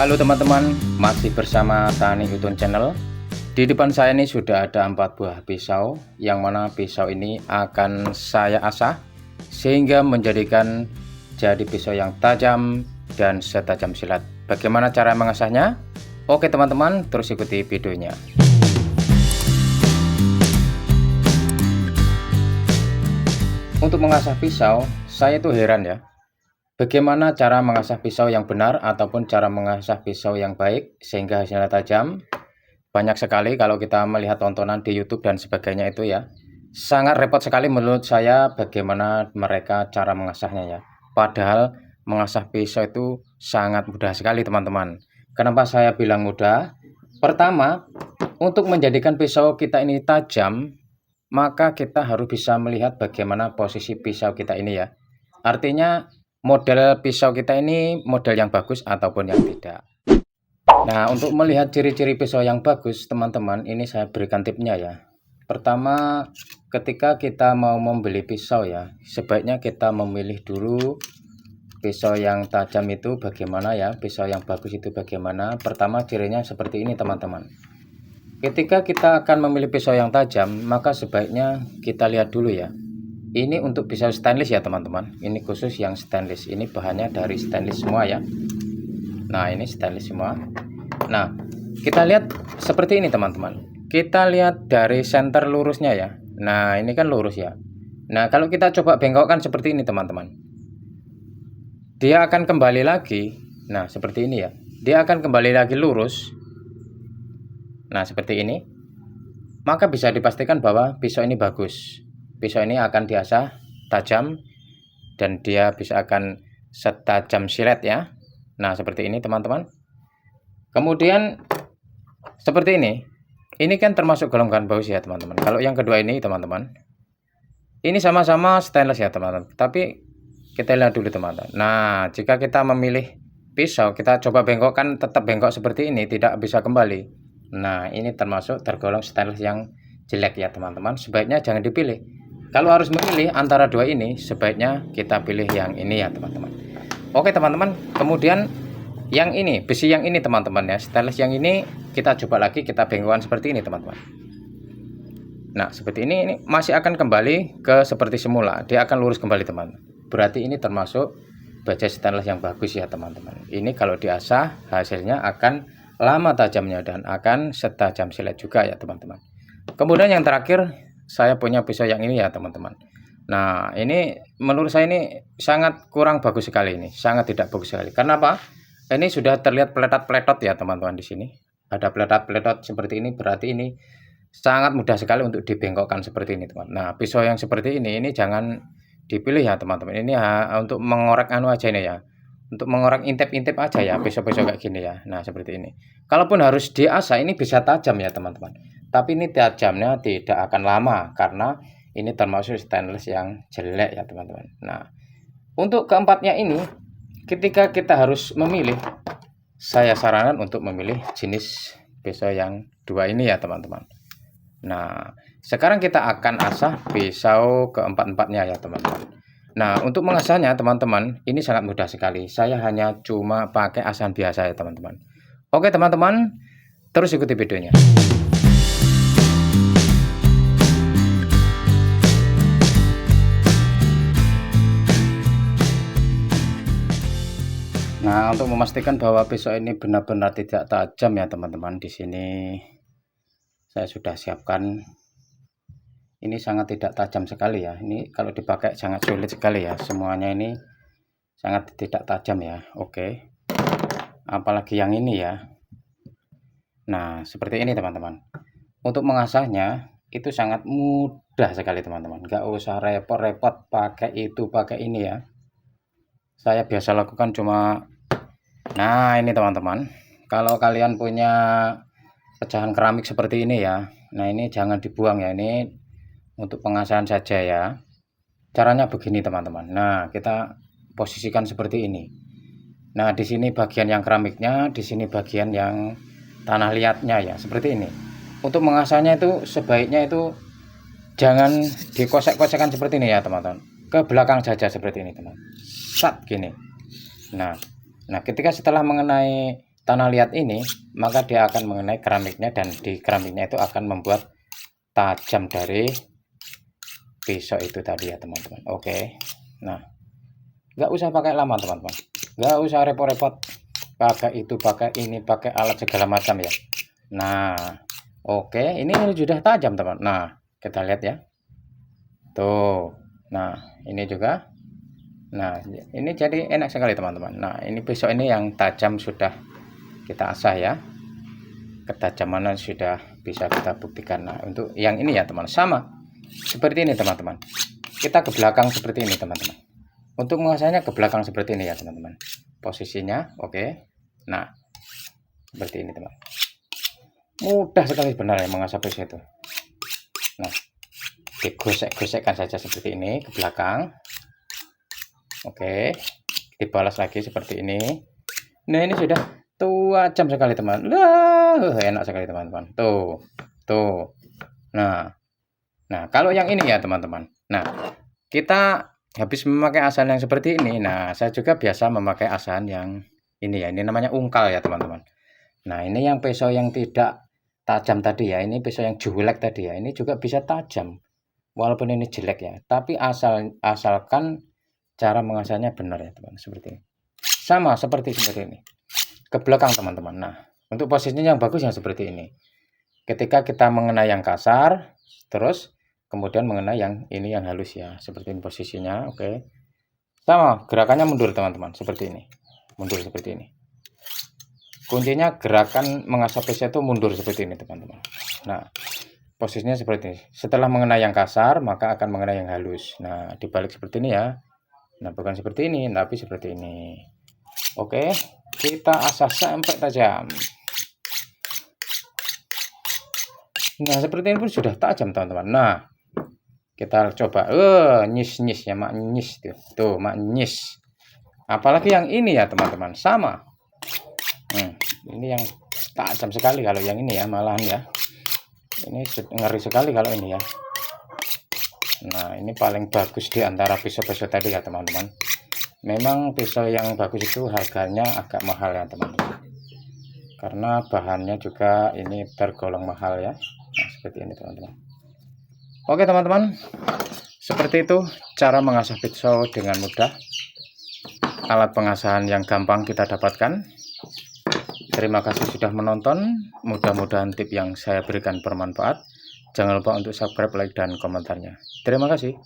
Halo teman-teman, masih bersama Tani Utun Channel. Di depan saya ini sudah ada 4 buah pisau, yang mana pisau ini akan saya asah sehingga menjadikan jadi pisau yang tajam dan setajam silet. Bagaimana cara mengasahnya? Oke teman-teman, terus ikuti videonya. Untuk mengasah pisau, saya tuh heran ya. Bagaimana cara mengasah pisau yang benar ataupun cara mengasah pisau yang baik sehingga hasilnya tajam? Banyak sekali kalau kita melihat tontonan di YouTube dan sebagainya itu ya. Sangat repot sekali menurut saya bagaimana mereka cara mengasahnya ya. Padahal mengasah pisau itu sangat mudah sekali teman-teman. Kenapa saya bilang mudah? Pertama, untuk menjadikan pisau kita ini tajam, maka kita harus bisa melihat bagaimana posisi pisau kita ini ya. Artinya model pisau kita ini model yang bagus ataupun yang tidak. Nah, untuk melihat ciri-ciri pisau yang bagus, teman-teman, ini saya berikan tipnya ya. Pertama, ketika kita mau membeli pisau ya, sebaiknya kita memilih dulu pisau yang tajam itu bagaimana ya, pisau yang bagus itu bagaimana. Pertama, cirinya seperti ini, teman-teman. Ketika kita akan memilih pisau yang tajam, maka sebaiknya kita lihat dulu ya. Ini untuk pisau stainless ya teman-teman. Ini khusus yang stainless. Ini bahannya dari stainless semua ya. Nah ini stainless semua. Nah kita lihat seperti ini teman-teman. Kita lihat dari center lurusnya ya. Nah ini kan lurus ya. Nah kalau kita coba bengkokkan seperti ini teman-teman, dia akan kembali lagi. Nah seperti ini ya. Dia akan kembali lagi lurus. Nah seperti ini. Maka bisa dipastikan bahwa pisau ini bagus. Pisau ini akan diasah tajam dan dia bisa akan setajam silet ya. Nah seperti ini teman-teman. Kemudian seperti ini. Ini kan termasuk golongan bagus ya teman-teman. Kalau yang kedua ini teman-teman, ini sama-sama stainless ya teman-teman. Tapi kita lihat dulu teman-teman. Nah jika kita memilih pisau, kita coba bengkokkan, tetap bengkok seperti ini, tidak bisa kembali. Nah ini termasuk tergolong stainless yang jelek ya teman-teman. Sebaiknya jangan dipilih. Kalau harus memilih antara dua ini, sebaiknya kita pilih yang ini ya teman-teman. Oke teman-teman, kemudian yang ini, besi yang ini teman-teman ya, stainless yang ini kita coba lagi, kita bengkokkan seperti ini teman-teman. Nah seperti ini masih akan kembali ke seperti semula, dia akan lurus kembali teman-teman. Berarti ini termasuk baja stainless yang bagus ya teman-teman. Ini kalau diasah hasilnya akan lama tajamnya dan akan setajam silet juga ya teman-teman. Kemudian yang terakhir, saya punya pisau yang ini ya teman-teman. Nah ini menurut saya ini sangat kurang bagus sekali, ini sangat tidak bagus sekali. Karena apa? Ini sudah terlihat peletot-peletot ya teman-teman. Di sini ada peletot-peletot seperti ini, berarti ini sangat mudah sekali untuk dibengkokkan seperti ini teman. Nah pisau yang seperti ini jangan dipilih ya teman-teman. Ini untuk mengorek anu aja ini ya, untuk mengorek intip-intip aja ya, pisau-pisau kayak gini ya. Nah seperti ini. Kalaupun harus diasah, ini bisa tajam ya teman-teman. Tapi ini tajamnya tidak akan lama karena ini termasuk stainless yang jelek ya teman-teman. Nah untuk keempatnya ini, ketika kita harus memilih, saya sarankan untuk memilih jenis pisau yang dua ini ya teman-teman. Nah sekarang kita akan asah pisau keempat-empatnya ya teman-teman. Nah untuk mengasahnya teman-teman, ini sangat mudah sekali. Saya hanya cuma pakai asahan biasa ya teman-teman. Oke teman-teman, terus ikuti videonya. Nah, untuk memastikan bahwa pisau ini benar-benar tidak tajam ya teman-teman, di sini saya sudah siapkan. Ini sangat tidak tajam sekali ya. Ini kalau dipakai sangat sulit sekali ya. Semuanya ini sangat tidak tajam ya. Oke. Apalagi yang ini ya. Nah, seperti ini teman-teman. Untuk mengasahnya itu sangat mudah sekali teman-teman. Nggak usah repot-repot pakai itu, pakai ini ya. Saya biasa lakukan cuma, nah ini teman-teman, kalau kalian punya pecahan keramik seperti ini ya, nah ini jangan dibuang ya, ini untuk pengasahan saja ya. Caranya begini teman-teman. Nah kita posisikan seperti ini. Nah di sini bagian yang keramiknya, di sini bagian yang tanah liatnya ya, seperti ini. Untuk mengasahnya itu sebaiknya itu jangan dikosek-kosekkan seperti ini ya teman-teman, ke belakang saja seperti ini teman. Sat gini. Nah ketika setelah mengenai tanah liat ini, maka dia akan mengenai keramiknya, dan di keramiknya itu akan membuat tajam dari pisau itu tadi ya teman-teman. Oke, nah nggak usah pakai lama teman-teman, nggak usah repot-repot pakai itu, pakai ini, pakai alat segala macam ya. Nah oke, ini sudah tajam teman. Nah kita lihat ya, tuh. Nah ini juga. Nah ini jadi enak sekali teman-teman. Nah ini pisau ini yang tajam sudah kita asah ya, ketajamannya sudah bisa kita buktikan. Nah untuk yang ini ya teman, sama seperti ini teman-teman, kita ke belakang seperti ini teman-teman. Untuk mengasahnya ke belakang seperti ini ya teman-teman, posisinya. Oke, nah seperti ini teman, mudah sekali benar ya mengasah pisau itu. Nah digosek-gosekkan saja seperti ini ke belakang. Oke, dibalas lagi seperti ini. Nah ini sudah tajam sekali teman. Lah enak sekali teman-teman, tuh. Nah kalau yang ini ya teman-teman, nah kita habis memakai asahan yang seperti ini. Nah saya juga biasa memakai asahan yang ini ya, ini namanya ungkal ya teman-teman. Nah ini yang pisau yang tidak tajam tadi ya, ini pisau yang jelek tadi ya, ini juga bisa tajam walaupun ini jelek ya, tapi asalkan cara mengasahnya benar ya teman, seperti ini. Sama seperti ini ke belakang teman-teman. Nah untuk posisinya yang bagus yang seperti ini, ketika kita mengenai yang kasar, terus kemudian mengenai yang ini yang halus ya, seperti ini posisinya. Oke, sama gerakannya mundur teman-teman, seperti ini, mundur seperti ini. Kuncinya gerakan mengasah pisau itu mundur seperti ini teman-teman. Nah posisinya seperti ini, setelah mengenai yang kasar maka akan mengenai yang halus. Nah dibalik seperti ini ya, nah bukan seperti ini tapi seperti ini. Oke, kita asah sampai tajam. Nah seperti ini pun sudah tajam teman-teman. Nah kita coba, nyis ya mak, nyis tuh mak, nyis. Apalagi yang ini ya teman-teman, sama. Ini yang tajam sekali kalau yang ini ya, malahan ya. Ini ngeri sekali kalau ini ya. Nah ini paling bagus di antara pisau-pisau tadi ya teman-teman. Memang pisau yang bagus itu harganya agak mahal ya teman-teman, karena bahannya juga ini tergolong mahal ya. Nah seperti ini teman-teman. Oke teman-teman, seperti itu cara mengasah pisau dengan mudah, alat pengasahan yang gampang kita dapatkan. Terima kasih sudah menonton, mudah-mudahan tip yang saya berikan bermanfaat. Jangan lupa untuk subscribe, like, dan komentarnya. Terima kasih.